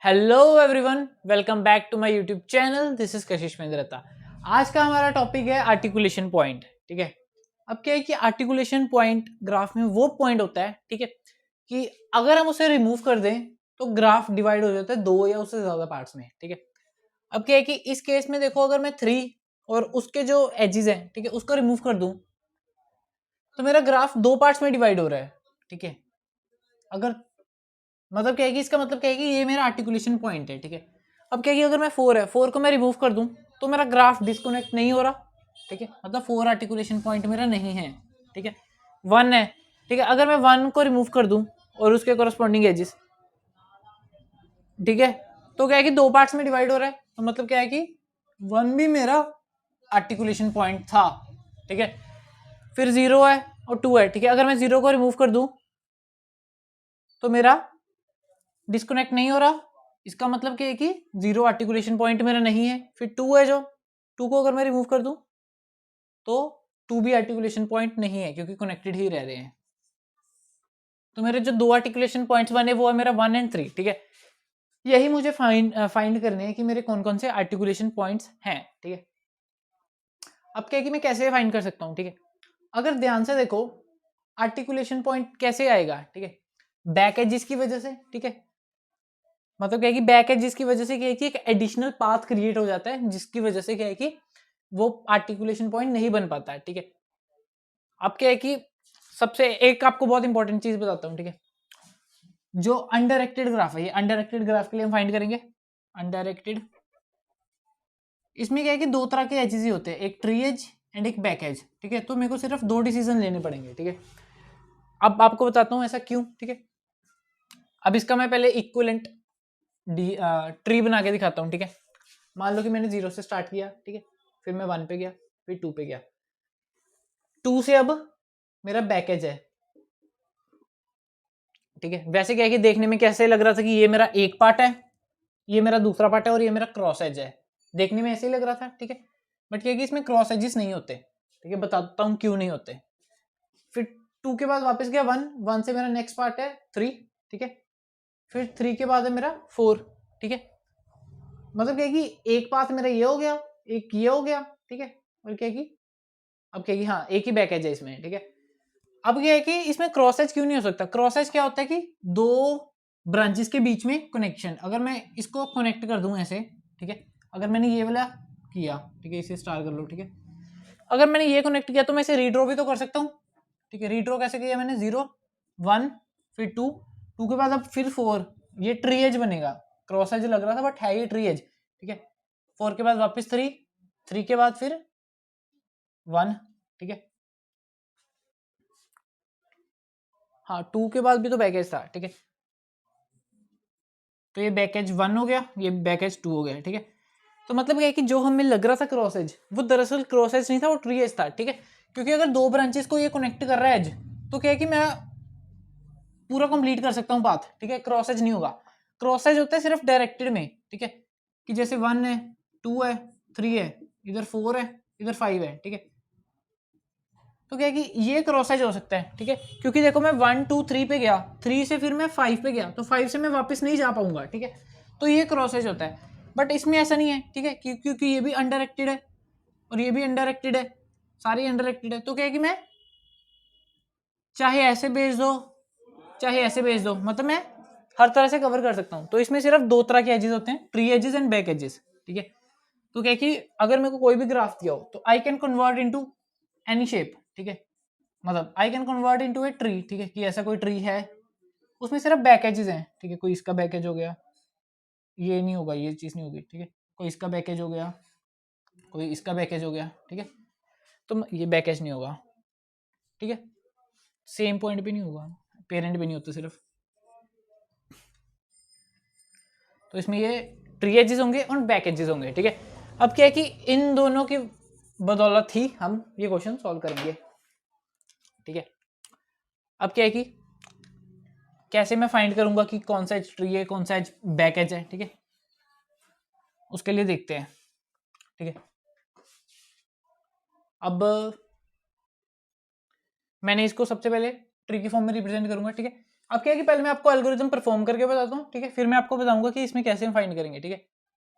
Hello everyone, welcome back to my YouTube channel. This is Kashish Mehndiratta. आज का हमारा topic है आर्टिकुलेशन पॉइंट। ठीक है, अब क्या है कि आर्टिकुलेशन पॉइंट ग्राफ में वो पॉइंट होता है, ठीक है, कि अगर हम उसे रिमूव कर दें तो ग्राफ डिवाइड हो जाता है दो या उससे ज्यादा पार्ट्स में। ठीक है, अब क्या है कि इस केस में देखो, अगर मैं 3 और उसके जो एजेस हैं, ठीक है, उसको रिमूव कर दूं तो मेरा ग्राफ दो पार्ट्स में डिवाइड हो रहा है। ठीक है, अगर मतलब क्या है कि इसका मतलब क्या है कि ये मेरा आर्टिकुलेशन पॉइंट है। ठीक है, अब क्या है कि अगर मैं 4 को मैं रिमूव कर दूं तो मेरा ग्राफ डिस्कनेक्ट नहीं हो रहा। ठीक है, मतलब 4 आर्टिकुलेशन पॉइंट मेरा नहीं है। ठीक है, 1 है। ठीक है, अगर मैं 1 को रिमूव कर दूं और उसके कोरस्पॉन्डिंग एजिस, ठीक है, तो क्या है कि दो पार्ट्स में डिवाइड हो रहा है। तो मतलब क्या है कि 1 भी मेरा आर्टिकुलेशन पॉइंट था। ठीक है, फिर 0 है और 2 है। ठीक है, अगर मैं 0 को रिमूव कर दूं तो मेरा डिस्कनेक्ट नहीं हो रहा। इसका मतलब क्या है कि 0 आर्टिकुलेशन पॉइंट मेरा नहीं है। फिर 2 है, जो 2 को अगर मैं रिमूव कर दूं तो 2 भी आर्टिकुलेशन पॉइंट नहीं है, क्योंकि कनेक्टेड ही रह रहे हैं। तो मेरे जो दो आर्टिकुलेशन पॉइंट्स बने वो है मेरा 1 एंड 3। ठीक है, यही मुझे फाइंड करने हैं कि मेरे कौन कौन से आर्टिकुलेशन पॉइंट्स हैं। ठीक है, अब क्या है कि मैं कैसे फाइंड कर सकता हूँ। ठीक है, अगर ध्यान से देखो, आर्टिकुलेशन पॉइंट कैसे आएगा। ठीक है, बैक एजिस की वजह से। ठीक है, मतलब क्या है कि बैक एजिस की वजह से क्या है कि एक एडिशनल पाथ क्रिएट हो जाता है, जिसकी वजह से क्या है कि वो आर्टिकुलेशन पॉइंट नहीं बन पाता है। ठीक है, अब क्या है कि सबसे एक आपको बहुत इंपॉर्टेंट चीज बताता हूँ। ठीक है, जो अनडायरेक्टेड ग्राफ है, ये अनडायरेक्टेड ग्राफ के लिए हम फाइंड करेंगे अनडायरेक्टेड। इसमें क्या है कि दो तरह के एजेस ही होते हैं, एक ट्री एज एंड एक बैक एज। ठीक है, तो मेरे को सिर्फ दो डिसीजन लेने पड़ेंगे। ठीक है, अब आपको बताता हूँ ऐसा क्यों। ठीक है, अब इसका मैं पहले इक्विवेलेंट ट्री बना के दिखाता हूँ। ठीक है, मान लो कि मैंने 0 से स्टार्ट किया। ठीक है, फिर मैं 1 पे गया, फिर 2 पे गया। 2 से अब मेरा बैक एज है। ठीक है, वैसे क्या है कि देखने में कैसे लग रहा था कि ये मेरा एक पार्ट है, ये मेरा दूसरा पार्ट है और ये मेरा क्रॉस एज है। देखने में ऐसे ही लग रहा था। ठीक है, बट क्या है कि इसमें क्रॉस एजेस नहीं होते। ठीक है, बताता हूँ क्यों नहीं होते। फिर 2 के बाद वापस गया 1, 1 से मेरा नेक्स्ट पार्ट है 3। ठीक है, फिर 3 के बाद है मेरा 4। ठीक है, मतलब क्या है कि एक पाथ मेरा ये हो गया, एक ये हो गया। ठीक है, और क्या है कि अब क्या है कि हाँ, एक ही बैक एज है इसमें। ठीक है, अब क्या है कि इसमें क्रॉस एज क्यों नहीं हो सकता। क्रॉस एज क्या होता है कि दो ब्रांचेस के बीच में कनेक्शन। अगर मैं इसको कनेक्ट कर दूं ऐसे, ठीक है, अगर मैंने ये वाला किया, ठीक है, इसे स्टार कर लो। ठीक है, अगर मैंने ये कनेक्ट किया तो मैं इसे रीड्रॉ भी तो कर सकता हूँ। ठीक है, रीड्रॉ कैसे किया मैंने, 0 1 फिर 2, 2 के बाद अब फिर 4, ये ट्री एज बनेगा। क्रॉस एज लग रहा था बट है ये ट्री एज। ठीक है, 4 के बाद वापस 3, 3 के बाद फिर 1। ठीक है, हाँ, 2 के बाद भी तो बैकेज था। ठीक है, तो ये बैकेज 1 हो गया, ये बैकेज 2 हो गया। ठीक है, तो मतलब क्या है कि जो हमें लग रहा था क्रॉस एज, वो दरअसल क्रॉस एज नहीं था, वो ट्री एज था। ठीक है, क्योंकि अगर दो ब्रांचेस को ये कनेक्ट कर रहा है एज, तो क्या है कि मैं पूरा कंप्लीट कर सकता हूँ पाथ। ठीक है, क्रॉस एज नहीं होगा। क्रॉस एज होता है सिर्फ डायरेक्टेड में। ठीक है, कि जैसे 1 है, 2 है, 3 है, इधर 4 है, इधर 5 है। ठीक है, तो क्या है कि ये क्रॉस एज हो सकता है। ठीक है, क्योंकि देखो मैं 1 2 3 पे गया, 3 से फिर मैं 5 पे गया, तो 5 से मैं वापस नहीं जा पाऊंगा। ठीक है, तो ये क्रॉस एज होता है। बट इसमें ऐसा नहीं है। ठीक है, क्योंकि ये भी अनडायरेक्टेड है और ये भी अनडायरेक्टेड है, सारी अनडायरेक्टेड है। तो क्या है कि मैं चाहे ऐसे भेज दो, चाहे ऐसे भेज दो, मतलब मैं हर तरह से कवर कर सकता हूँ। तो इसमें सिर्फ दो तरह के एजेस होते हैं, tree edges and back edges. ठीक है, तो क्या है कि अगर मेरे को कोई भी ग्राफ दिया हो तो I can convert into any shape. ठीक है, मतलब I can convert into a tree. ठीक है, कि ऐसा कोई ट्री है, उसमें सिर्फ बैक एजेस हैं। ठीक है, कोई इसका बैकेज हो गया, ये नहीं होगा, ये चीज़ नहीं होगी। ठीक है, कोई इसका बैकेज हो गया, कोई इसका बैकेज हो गया। ठीक है, तो ये बैकेज नहीं होगा। ठीक है, सेम पॉइंट भी नहीं होगा, पेरेंट भी नहीं होता सिर्फ। तो इसमें ये ट्री एजेस होंगे और बैक एजेस होंगे। ठीक है, अब क्या है कि इन दोनों की बदौलत ही हम ये क्वेश्चन सॉल्व करेंगे। ठीक है, अब क्या है कि कैसे मैं फाइंड करूंगा कि कौन सा एज ट्री है, कौन सा एज बैक एज है। ठीक है, उसके लिए देखते हैं। ठीक है, अब मैंने इसको सबसे पहले ट्री की फॉर्म में रिप्रेजेंट करूंगा। ठीक है, अब क्या है कि पहले मैं आपको एल्गोरिथम परफॉर्म करके बताता हूँ, ठीक है, फिर मैं आपको बताऊंगा कि इसमें कैसे हम फाइंड करेंगे, ठीक है।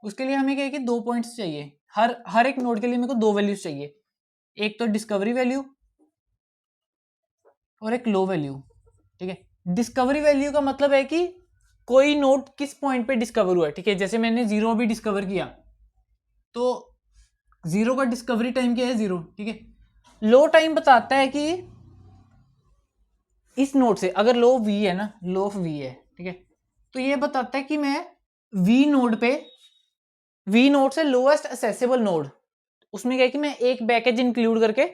उसके लिए हमें क्या है कि 2 पॉइंट्स चाहिए, हर एक नोड के लिए मेरे को 2 वैल्यूज चाहिए, एक तो डिस्कवरी वैल्यू और एक लो वैल्यू, ठीक है। डिस्कवरी वैल्यू का मतलब है कि कोई नोड किस पॉइंट पे डिस्कवर हुआ है, ठीक है। जैसे मैंने 0 अभी डिस्कवर किया, तो 0 का डिस्कवरी टाइम क्या है, 0, ठीक है। लो टाइम बताता है कि इस नोड से अगर लो वी है ना, लो ऑफ वी है, ठीक है, तो ये बताता है कि मैं वी नोड पे, वी नोड से लोएस्ट असेसेबल नोड, उसमें क्या है कि मैं एक बैकेज इंक्लूड करके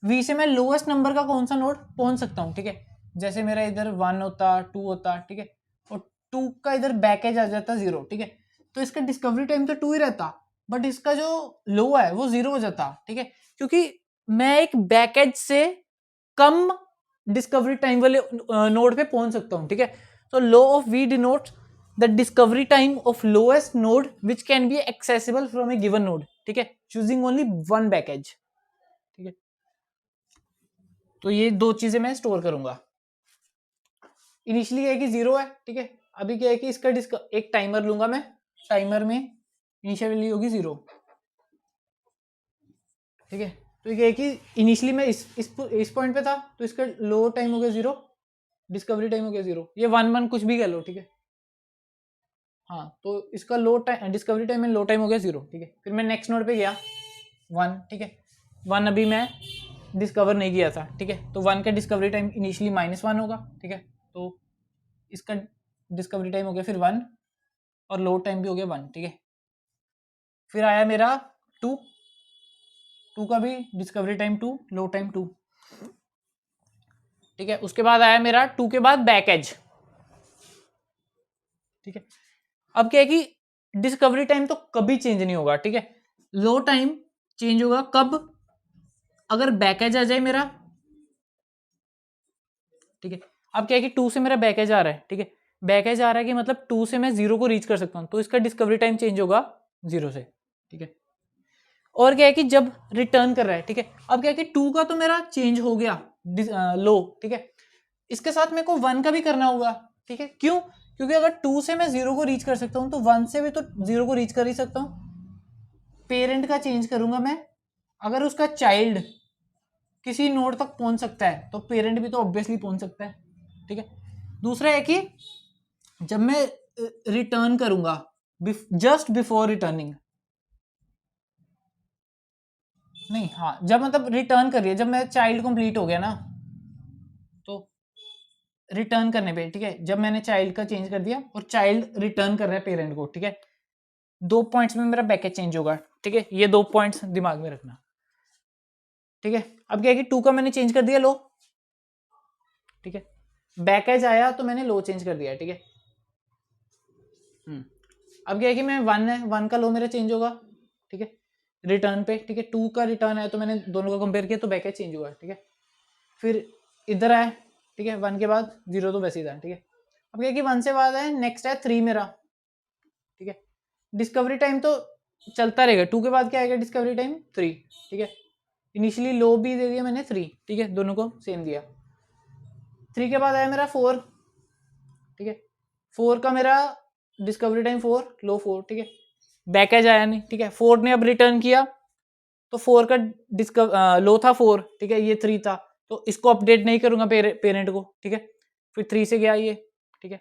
वी से मैं लोएस्ट नंबर का कौन सा नोड पहुंच सकता हूं, ठीक है। जैसे मेरा इधर 1 होता, 2 होता, ठीक है, और 2 का इधर बैकेज आ जाता 0, ठीक है, तो इसका डिस्कवरी टाइम तो 2 ही रहता, बट इसका जो लो है वो 0 हो जाता, ठीक है, क्योंकि मैं एक बैकेज से कम डिस्कवरी टाइम वाले नोड पे पहुंच सकता हूं, ठीक है। तो low of V denotes the discovery time of lowest node which can be accessible from a given node, ठीक है, चूजिंग ओनली वन बैकेज, ठीक है। तो ये 2 चीजें मैं स्टोर करूंगा। इनिशियली है कि 0 है, ठीक है, अभी क्या है कि इसका एक टाइमर लूंगा मैं, टाइमर में इनिशियल वैल्यू होगी 0, ठीक है। तो ये है कि इनिशियली मैं इस पॉइंट पे था, तो इसका लो टाइम हो गया 0, डिस्कवरी टाइम हो गया 0, ये 1 कुछ भी कह लो, ठीक है। हाँ, तो इसका low time, discovery time and low time हो गया 0, ठीक है। फिर मैं नेक्स्ट नोड पे गया 1, ठीक है, 1 अभी मैं डिस्कवर नहीं किया था, ठीक है, तो 1 का डिस्कवरी टाइम इनिशियली -1 होगा, ठीक है, तो इसका डिस्कवरी टाइम हो गया फिर 1 और लो टाइम भी हो गया 1, ठीक है। फिर आया मेरा 2, 2 का भी डिस्कवरी टाइम 2, लो टाइम 2, ठीक है। उसके बाद आया मेरा 2 के बाद बैक एज, ठीक है। अब क्या है कि डिस्कवरी टाइम तो कभी चेंज नहीं होगा, ठीक है। लो टाइम चेंज होगा कब, अगर बैकेज आ जाए मेरा, ठीक है। अब क्या है कि 2 से मेरा बैकेज आ रहा है, ठीक है, बैकेज आ रहा है कि मतलब 2 से मैं 0 को रीच कर सकता हूं, तो इसका डिस्कवरी टाइम चेंज होगा 0 से, ठीक है। और क्या है कि जब रिटर्न कर रहा है, ठीक है, अब क्या है कि 2 का तो मेरा चेंज हो गया लो, ठीक है, इसके साथ मेरे को 1 का भी करना होगा, ठीक है। क्यों? क्योंकि अगर 2 से मैं 0 को रीच कर सकता हूं, तो 1 से भी तो 0 को रीच कर ही सकता हूं। पेरेंट का चेंज करूंगा मैं, अगर उसका चाइल्ड किसी नोड तक पहुंच सकता है, तो पेरेंट भी तो ऑब्वियसली पहुंच सकता है, ठीक है। दूसरा है कि जब मैं रिटर्न करूंगा, जस्ट बिफोर रिटर्निंग, नहीं, हाँ, जब मतलब रिटर्न करिए, जब मेरा चाइल्ड कंप्लीट हो गया ना, तो रिटर्न करने पे, ठीक है, जब मैंने चाइल्ड का चेंज कर दिया और चाइल्ड रिटर्न कर रहा है पेरेंट को, ठीक है, 2 पॉइंट्स में मेरा बैकेज चेंज होगा, ठीक है, ये 2 पॉइंट्स दिमाग में रखना, ठीक है। अब क्या है कि 2 का मैंने चेंज कर दिया लो, ठीक है, बैकेज आया तो मैंने लो चेंज कर दिया, ठीक है। अब क्या है कि मैं 1 है, 1 का लो मेरा चेंज होगा, ठीक है, रिटर्न पे, ठीक है। 2 का रिटर्न है तो मैंने दोनों का कंपेयर किया तो बैकेज चेंज हुआ, ठीक है। फिर इधर आए, ठीक है, 1 के बाद 0 तो वैसे ही था, ठीक है। अब क्या है कि 1 से बाद है, नेक्स्ट है 3 मेरा, ठीक है। डिस्कवरी टाइम तो चलता रहेगा, 2 के बाद क्या आएगा, डिस्कवरी टाइम 3, ठीक है। इनिशियली लो भी दे दिया मैंने 3, ठीक है, दोनों को सेम दिया। 3 के बाद आया मेरा 4, ठीक है, 4 का मेरा डिस्कवरी टाइम 4, लो 4, ठीक है, बैकेज आया नहीं, ठीक है। 4 ने अब रिटर्न किया, तो 4 का लो था 4, ठीक है, ये 3 था, तो इसको अपडेट नहीं करूंगा पेरेंट को, ठीक है। फिर 3 से गया ये, ठीक है,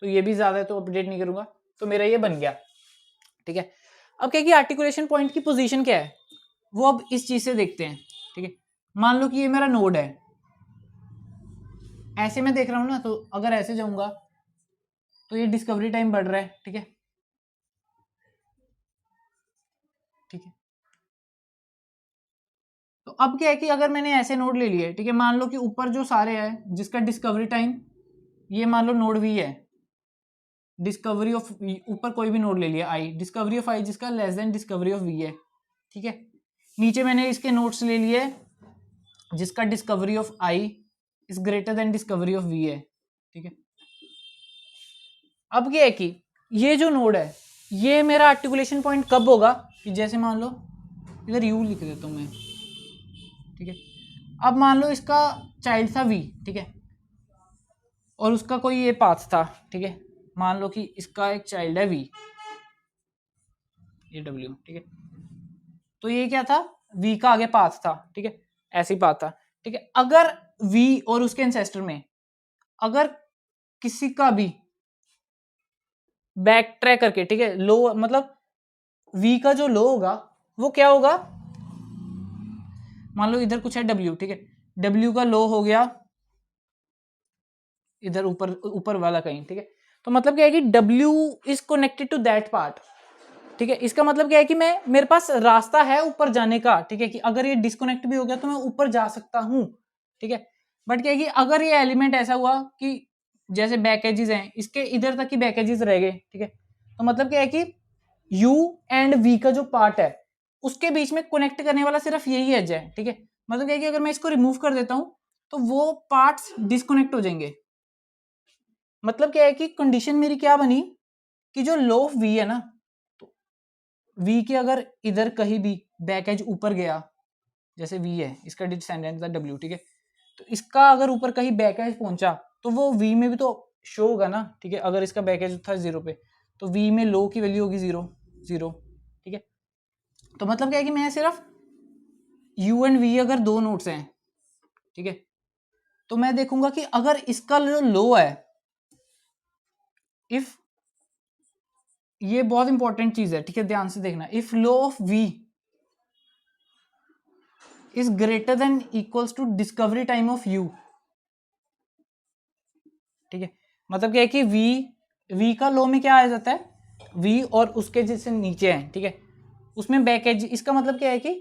तो ये भी ज्यादा है तो अपडेट नहीं करूंगा, तो मेरा ये बन गया, ठीक है। अब क्या कि आर्टिकुलेशन पॉइंट की पोजीशन क्या है, वो अब इस चीज से देखते हैं, ठीक है। मान लो कि ये मेरा नोड है, ऐसे मैं देख रहा हूं ना, तो अगर ऐसे जाऊंगा तो ये डिस्कवरी टाइम बढ़ रहा है, ठीक है, ठीक है। तो अब क्या है कि अगर मैंने ऐसे नोड ले लिए, ठीक है, मान लो कि ऊपर जो सारे हैं जिसका डिस्कवरी टाइम, ये मान लो नोड वी है, डिस्कवरी ऑफ, ऊपर कोई भी नोड ले लिया आई, डिस्कवरी ऑफ आई जिसका less than discovery of v है, ठीक है। नीचे मैंने इसके नोट्स ले लिए जिसका discovery of i is greater than discovery of v है, ठीक है। अब क्या है कि ये जो नोड है, ये मेरा आर्टिकुलेशन पॉइंट कब होगा, कि जैसे मान लो इधर यू लिख देता हूं मैं, ठीक है। अब मान लो इसका चाइल्ड था वी, ठीक है, और उसका कोई ये पाथ था, ठीक है, मान लो कि इसका एक चाइल्ड है v, ये w, ठीक है, तो ये क्या था, v का आगे पाथ था, ठीक है, ऐसे ही पाथ था, ठीक है। अगर v और उसके एंसेस्टर में अगर किसी का भी बैक ट्रैक करके, ठीक है, लो मतलब v का जो लो होगा वो क्या होगा, मान लो इधर कुछ है w, ठीक है, w का लो हो गया इधर ऊपर ऊपर वाला कहीं, ठीक है, तो मतलब क्या है कि w is connected to that part, ठीक है। इसका मतलब क्या है कि मैं मेरे पास रास्ता है ऊपर जाने का, ठीक है, कि अगर ये डिस्कनेक्ट भी हो गया तो मैं ऊपर जा सकता हूं, ठीक है। बट क्या है कि अगर ये एलिमेंट ऐसा हुआ कि जैसे बैक एजेस हैं, इसके इधर तक ही बैक एजेस रह गए, ठीक है, तो मतलब क्या है कि u एंड v का जो पार्ट है उसके बीच में कनेक्ट करने वाला सिर्फ यही एज है, ठीक है। मतलब क्या है कि अगर मैं इसको रिमूव कर देता हूं तो वो पार्ट्स डिस्कनेक्ट हो जाएंगे। मतलब क्या है कि कंडीशन मेरी क्या बनी कि जो लो ऑफ v है ना, तो v के अगर इधर कहीं भी बैक एज ऊपर गया, जैसे v है, इसका डिसेंडेंट था w, ठीक है, तो इसका अगर ऊपर कहीं बैक एज पहुंचा तो वो v में भी तो शो होगा ना, ठीक है। अगर इसका बैक एज था 0 पे तो v में लो की वैल्यू होगी 0 0, ठीक है। तो मतलब क्या है कि मैं सिर्फ u एंड v अगर दो नोड्स हैं, ठीक है, तो मैं देखूंगा कि अगर इसका जो लो है, इफ, ये बहुत इंपॉर्टेंट चीज है, ठीक है, ध्यान से देखना, if low of v is greater than equals to discovery time of u, ठीक है। मतलब क्या है कि v का लो में क्या आ जाता है, v और उसके जैसे नीचे है, ठीक है, उसमें बैक एज, इसका मतलब क्या है कि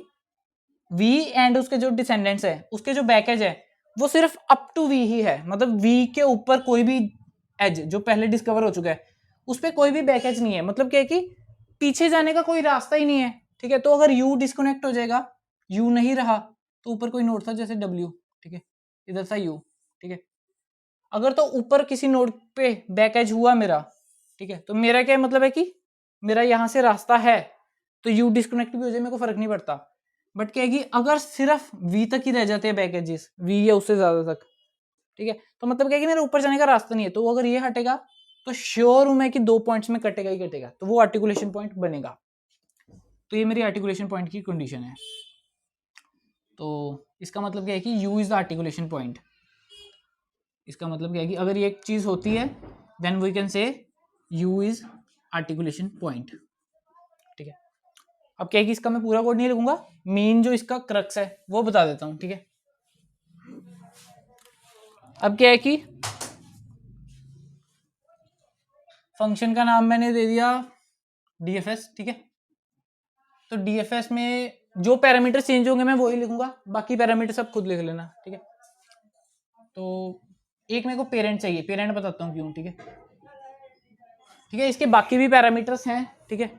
v एंड उसके जो डिसेंडेंट्स है उसके जो बैक एज है वो सिर्फ अप टू v ही है, मतलब v के ऊपर कोई भी एज जो पहले डिस्कवर हो चुका है उस पर कोई भी बैक एज नहीं है। मतलब क्या है कि पीछे जाने का कोई रास्ता ही नहीं है, ठीक है। तो अगर u डिस्कनेक्ट हो जाएगा, u नहीं रहा, तो ऊपर कोई नोड था जैसे w, ठीक है, इधर था u, ठीक है, अगर तो ऊपर किसी नोड पे बैक एज हुआ मेरा, ठीक है, तो मेरा क्या मतलब है कि मेरा यहां से रास्ता है, तो यू डिस्कनेक्ट भी हो जाए मेरे को फर्क नहीं पड़ता। बट क्या है कि अगर सिर्फ वी तक ही रह जाते हैं बैक एजेस, वी या उससे ज्यादा तक, ठीक है, तो मतलब क्या है कि मेरा ऊपर जाने का रास्ता नहीं है, तो अगर ये हटेगा तो श्योर हूं मैं कि 2 पॉइंट्स में कटेगा ही कटेगा, तो वो आर्टिकुलेशन पॉइंट बनेगा। तो ये मेरी आर्टिकुलेशन पॉइंट की कंडीशन है। तो इसका मतलब क्या है कि you is the articulation point. इसका मतलब क्या है कि अगर ये एक चीज होती है then we can say u is articulation point, ठीक है। अब क्या है कि इसका मैं पूरा कोड नहीं लिखूंगा, मेन जो इसका क्रक्स है वो बता देता हूं, ठीक है। अब क्या है कि फंक्शन का नाम मैंने दे दिया डीएफएस, ठीक है। तो डीएफएस में जो पैरामीटर चेंज होंगे मैं वही लिखूंगा, बाकी पैरामीटर सब खुद लिख लेना, ठीक है। तो एक मेरे को पेरेंट चाहिए, पेरेंट बताता हूँ क्यों, ठीक है, ठीक है। इसके बाकी भी पैरामीटर्स हैं, ठीक है,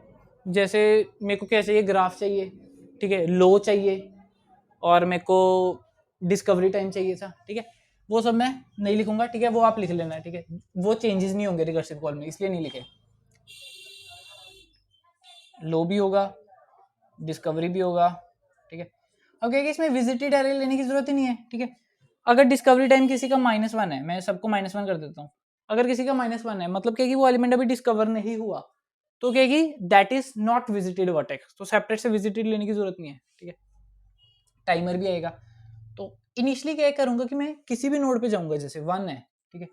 जैसे मेरे को क्या चाहिए, ग्राफ चाहिए, ठीक है, लो चाहिए, और मेरे को डिस्कवरी टाइम चाहिए था, ठीक है। वो सब मैं नहीं लिखूंगा, ठीक है, वो आप लिख लेना, ठीक है, वो चेंजेस नहीं होंगे रिकर्सिव कॉल में, इसलिए नहीं लिखे। लो भी होगा, डिस्कवरी भी होगा, ठीक है। अब क्या है कि इसमें विजिटेड एरे लेने की जरूरत ही नहीं है, ठीक है। अगर डिस्कवरी टाइम किसी का -1 है, मैं सबको -1 कर देता हूँ, अगर किसी का -1 है मतलब क्या है कि वो एलिमेंट अभी डिस्कवर नहीं हुआ, तो क्या है कि that is not visited vertex, तो सेपरेट से विजिटेड लेने की जरूरत नहीं है, ठीक है। टाइमर भी आएगा। तो इनिशियली क्या करूंगा कि मैं किसी भी नोड पे जाऊंगा, जैसे 1 है, ठीक है,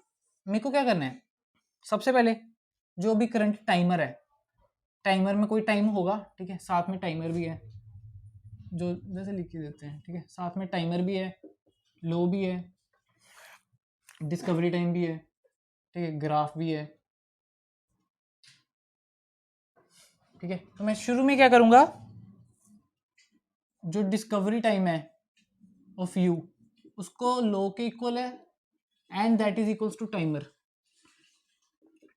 मेरे को क्या करना है, सबसे पहले जो भी करंट टाइमर है, टाइमर में कोई टाइम होगा, ठीक है, साथ में टाइमर भी है, जो जैसे लिख के देते हैं, ठीक है, साथ में टाइमर भी है, लो भी है, डिस्कवरी टाइम भी है, ठीक है, ग्राफ भी है, ठीक है। तो मैं शुरू में क्या करूंगा, जो डिस्कवरी टाइम है ऑफ यू उसको लो के इक्वल है and that is equals to timer,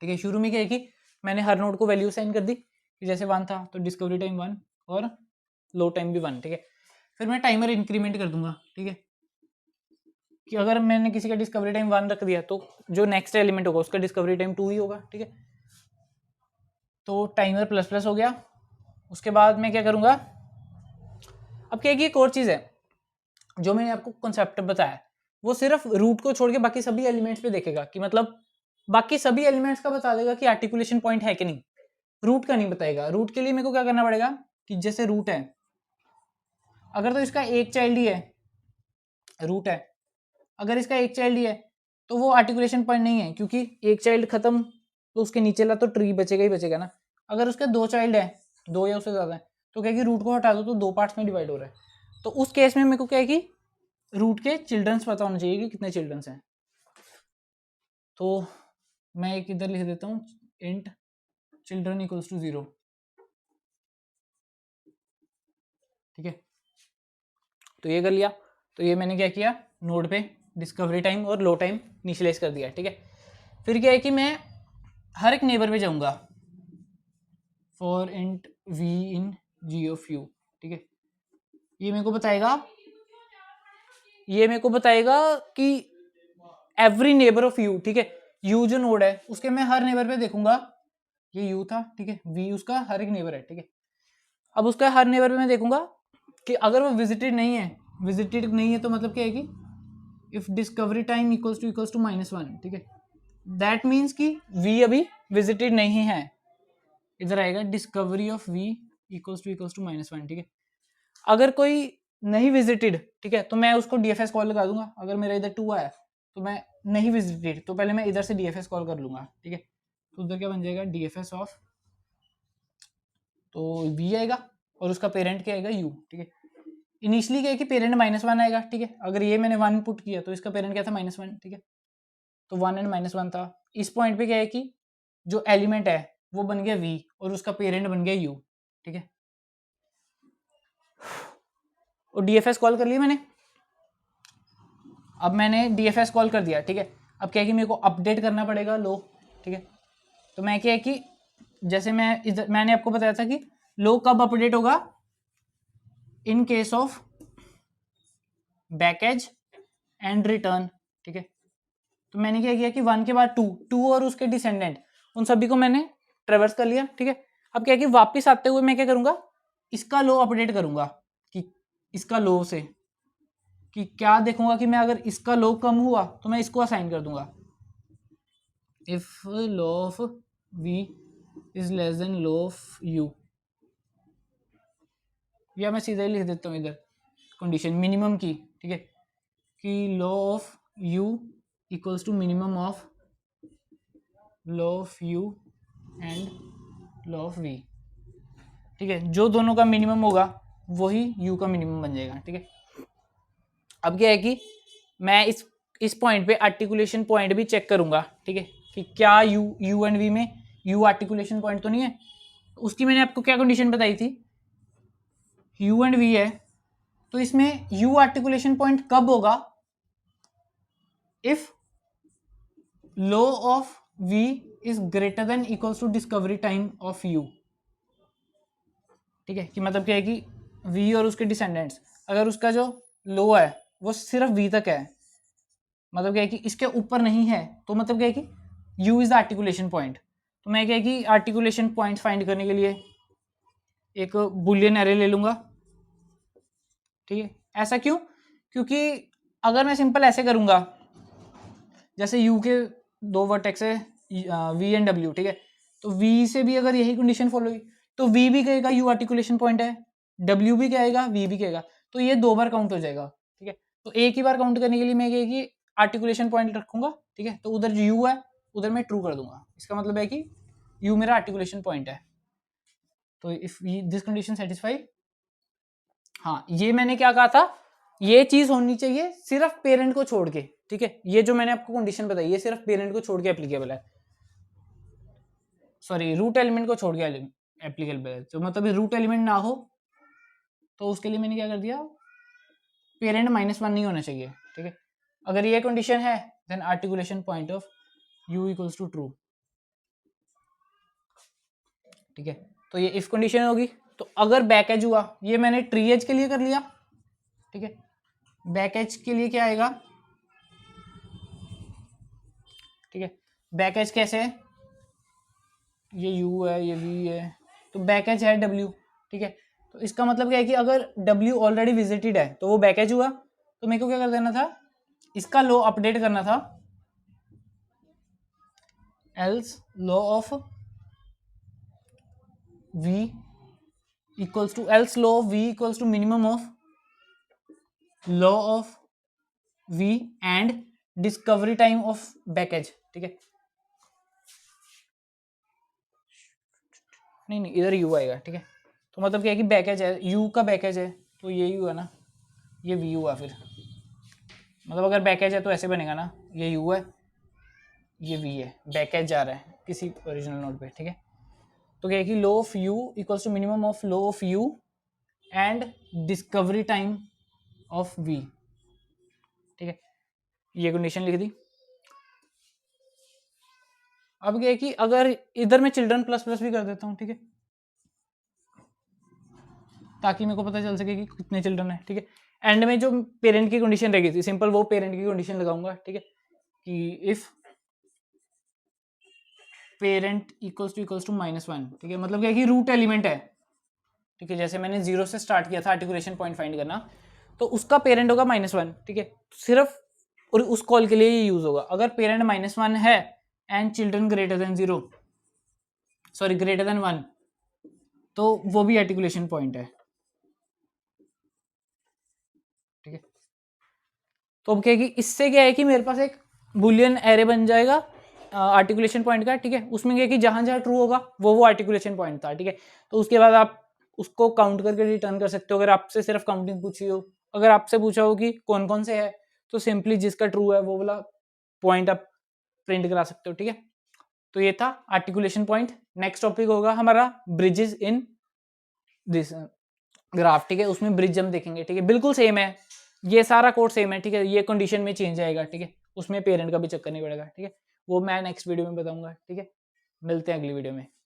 ठीक है। शुरू में क्या है कि मैंने हर नोड को वैल्यू साइन कर दी कि जैसे 1 था तो डिस्कवरी टाइम 1 और लो टाइम भी 1, ठीक है। फिर मैं टाइमर इंक्रीमेंट कर दूंगा, ठीक है, कि अगर मैंने किसी का डिस्कवरी टाइम 1 रख दिया तो जो नेक्स्ट एलिमेंट होगा उसका डिस्कवरी टाइम 2 ही होगा, ठीक है। तो टाइमर प्लस प्लस हो गया। उसके बाद मैं क्या करूंगा, अब क्या है कि एक और चीज़ है जो मैंने आपको कॉन्सेप्ट बताया, वो सिर्फ रूट को छोड़ के बाकी सभी एलिमेंट्स पे देखेगा कि मतलब बाकी सभी एलिमेंट्स का बता देगा कि आर्टिकुलेशन पॉइंट है कि नहीं, रूट का नहीं बताएगा। रूट के लिए मेरे को क्या करना पड़ेगा कि जैसे रूट है, अगर तो इसका एक चाइल्ड ही है, रूट है, अगर इसका एक चाइल्ड ही है तो वो आर्टिकुलेशन पॉइंट नहीं है, क्योंकि एक चाइल्ड खत्म तो उसके नीचे ला तो ट्री बचेगा ही बचेगा ना। अगर उसके दो चाइल्ड है, दो या उससे ज़्यादा है, तो क्या कि रूट को हटा दो तो दो पार्ट्स में डिवाइड हो रहा है। तो उस केस में मेरे को क्या है कि रूट के चिल्ड्रंस पता होना चाहिए कि कितने चिल्ड्रंस हैं। तो मैं एक इधर लिख देता हूँ, इंट चिल्ड्रन इक्वल्स टू 0, ठीक है। तो ये कर लिया। तो ये मैंने क्या किया, नोड पे डिस्कवरी टाइम और लो टाइम इनिशियलाइज कर दिया, ठीक है। फिर क्या है कि मैं हर एक नेबर पे जाऊंगा, for int v in g of u, ठीक है। ये मेरे को बताएगा कि एवरी नेबर ऑफ यू, ठीक है। यू जो नोड है उसके मैं हर नेबर पे देखूंगा, ये यू था, ठीक है, वी उसका हर एक नेबर है, ठीक है। अब उसका हर नेबर पे मैं देखूंगा कि अगर वो विजिटेड नहीं है तो मतलब क्या है कि if discovery time equals to -1, ठीक है, दैट मीन्स कि वी अभी विजिटेड नहीं है। इधर आएगा discovery of v equals to -1, ठीक है। अगर कोई नहीं विजिटेड, ठीक है, तो मैं उसको डीएफएस कॉल लगा दूंगा। अगर मेरा इधर 2 आया तो मैं नहीं विजिटेड, तो पहले मैं इधर से डीएफएस कॉल कर लूंगा, ठीक है। तो उधर क्या बन जाएगा, डीएफएस ऑफ, तो वी आएगा और उसका पेरेंट क्या आएगा, यू, ठीक है। इनिशियली क्या है कि पेरेंट -1 आएगा, ठीक है। अगर ये मैंने 1 पुट किया तो इसका पेरेंट क्या था, -1, ठीक है। तो 1 एंड -1 था। इस पॉइंट पे क्या है कि जो एलिमेंट है वो बन गया वी और उसका पेरेंट बन गया यू, ठीक है। और डीएफएस कॉल कर लिया मैंने। अब मैंने डीएफएस कॉल कर दिया, ठीक है। अब क्या है कि मेरे को अपडेट करना पड़ेगा लो, ठीक है। तो मैं क्या है कि जैसे मैंने आपको बताया था कि लो कब अपडेट होगा, in case of baggage and return, ठीक है। तो मैंने क्या किया कि 1 के बाद 2 और उसके डिसेंडेंट उन सभी को मैंने ट्रेवर्स कर लिया, ठीक है। अब क्या है कि वापस आते हुए मैं क्या करूंगा, इसका लो अपडेट करूंगा कि इसका लो से कि क्या देखूंगा कि मैं अगर इसका लो कम हुआ तो मैं इसको असाइन कर दूंगा। If low of v is less than low of u, या मैं सीधा ही लिख देता हूँ इधर कंडीशन मिनिमम की, ठीक है, कि low of u equals to minimum of low of u and low of v, ठीक है। जो दोनों का मिनिमम होगा वही यू का मिनिमम बन जाएगा, ठीक है। अब क्या है कि मैं इस पॉइंट पे आर्टिकुलेशन पॉइंट भी चेक करूंगा, ठीक है, कि क्या यू एंड वी में यू आर्टिकुलेशन पॉइंट तो नहीं है। उसकी मैंने आपको क्या कंडीशन बताई थी, यू एंड वी है तो इसमें यू आर्टिकुलेशन पॉइंट कब होगा, if low of v is greater than equals to discovery time of u, ठीक है। कि मतलब क्या है कि वी और उसके डिसेंडेंट्स, अगर उसका जो लो है वो सिर्फ वी तक है, मतलब क्या है कि इसके ऊपर नहीं है, तो मतलब क्या है कि you is the articulation point. तो मैं क्या है कि आर्टिकुलेशन पॉइंट फाइंड करने के लिए एक बुलियन एरे ले लूंगा, ठीक है। ऐसा क्यों, क्योंकि अगर मैं सिंपल ऐसे करूंगा, जैसे यू के दो वर्टेक्स है वी एंड डब्ल्यू, ठीक है, तो वी से भी अगर यही कंडीशन फॉलो हुई तो वी भी कहेगा यू आर्टिकुलेशन पॉइंट है, डब्ल्यू भी कहेगा, वी भी कहेगा, तो ये 2 बार काउंट हो जाएगा, ठीक है। तो एक ही बार काउंट करने के लिए मैं क्या कि आर्टिकुलेशन पॉइंट रखूंगा, ठीक है। तो उधर जो यू है उधर मैं ट्रू कर दूंगा, इसका मतलब है कि यू मेरा आर्टिकुलेशन पॉइंट है। तो इफ दिस कंडीशन सेटिस्फाई, हाँ, ये मैंने क्या कहा था, ये चीज होनी चाहिए सिर्फ पेरेंट को छोड़ के, ठीक है। ये जो मैंने आपको कंडीशन बताई ये सिर्फ पेरेंट को छोड़ के एप्लीकेबल है, सॉरी रूट एलिमेंट को छोड़ के एप्लीकेबल है। तो मतलब रूट एलिमेंट ना हो तो उसके लिए मैंने क्या कर दिया, पेरेंट -1 नहीं होना चाहिए, ठीक है। अगर ये कंडीशन है then articulation point of u equals to true, ठीक है। तो ये इफ कंडीशन होगी। तो अगर बैक एज हुआ, ये मैंने ट्री एज के लिए कर लिया, ठीक है। बैक एज के लिए क्या आएगा, ठीक है, बैक एज कैसे है, ये यू है ये वी है, तो बैक एज है डब्ल्यू, ठीक है। तो इसका मतलब क्या है कि अगर डब्ल्यू ऑलरेडी विजिटेड है तो वो बैक एज हुआ, तो मेरे को क्या कर देना था, इसका लॉ अपडेट करना था, else low of v equals to, else low of v equals to minimum of low of v and discovery time of back edge. ठीक है, नहीं नहीं इधर u आएगा। ठीक है, तो मतलब क्या है कि बैकेज है, u का बैकेज है तो ये u है ना, ये v हुआ। फिर मतलब अगर बैकेज है तो ऐसे बनेगा ना, ये u है ये v है, बैकेज जा रहा है किसी ओरिजिनल नोड पे। ठीक है, तो क्या है कि low of u equals to minimum of low of u and discovery time of v। ठीक है, ये कंडीशन लिख दी। अब क्या है कि अगर इधर मैं चिल्ड्रन प्लस प्लस भी कर देता हूँ, ठीक है, ताकि मेरे को पता चल सके कि कितने चिल्ड्रन है। ठीक है, एंड में जो पेरेंट की कंडीशन रह गई थी सिंपल, वो पेरेंट की कंडीशन लगाऊंगा। ठीक है, कि इफ पेरेंट इक्वल्स टू -1। ठीक है, मतलब क्या है कि रूट एलिमेंट है। ठीक है, जैसे मैंने 0 से स्टार्ट किया था आर्टिकुलेशन पॉइंट फाइंड करना, तो उसका पेरेंट होगा -1। ठीक है, सिर्फ और उस कॉल के लिए ये यूज होगा। अगर पेरेंट -1 है and children greater than 0, sorry greater than 1, तो वो भी आर्टिकुलेशन पॉइंट है। ठीक है, तो अब क्या है कि इससे क्या है कि मेरे पास एक बुलियन एरे बन जाएगा आर्टिकुलेशन पॉइंट का। ठीक है, उसमें क्या है कि जहां जहां ट्रू होगा वो आर्टिकुलेशन पॉइंट था। ठीक है, तो उसके बाद आप उसको काउंट करके रिटर्न कर सकते हो अगर आपसे सिर्फ काउंटिंग पूछी हो। अगर आपसे पूछा हो कि कौन कौन से है, तो सिंपली जिसका ट्रू है वो वाला पॉइंट आप प्रिंट करा सकते हो। ठीक है, तो ये था आर्टिकुलेशन पॉइंट। नेक्स्ट टॉपिक होगा हमारा ब्रिजेस इन दिस ग्राफ। ठीक है, उसमें ब्रिज हम देखेंगे। ठीक है, बिल्कुल सेम है, ये सारा कोड सेम है। ठीक है, ये कंडीशन में चेंज आएगा। ठीक है, उसमें पेरेंट का भी चक्कर नहीं पड़ेगा। ठीक है, वो मैं नेक्स्ट वीडियो में बताऊंगा। ठीक है, मिलते हैं अगली वीडियो में।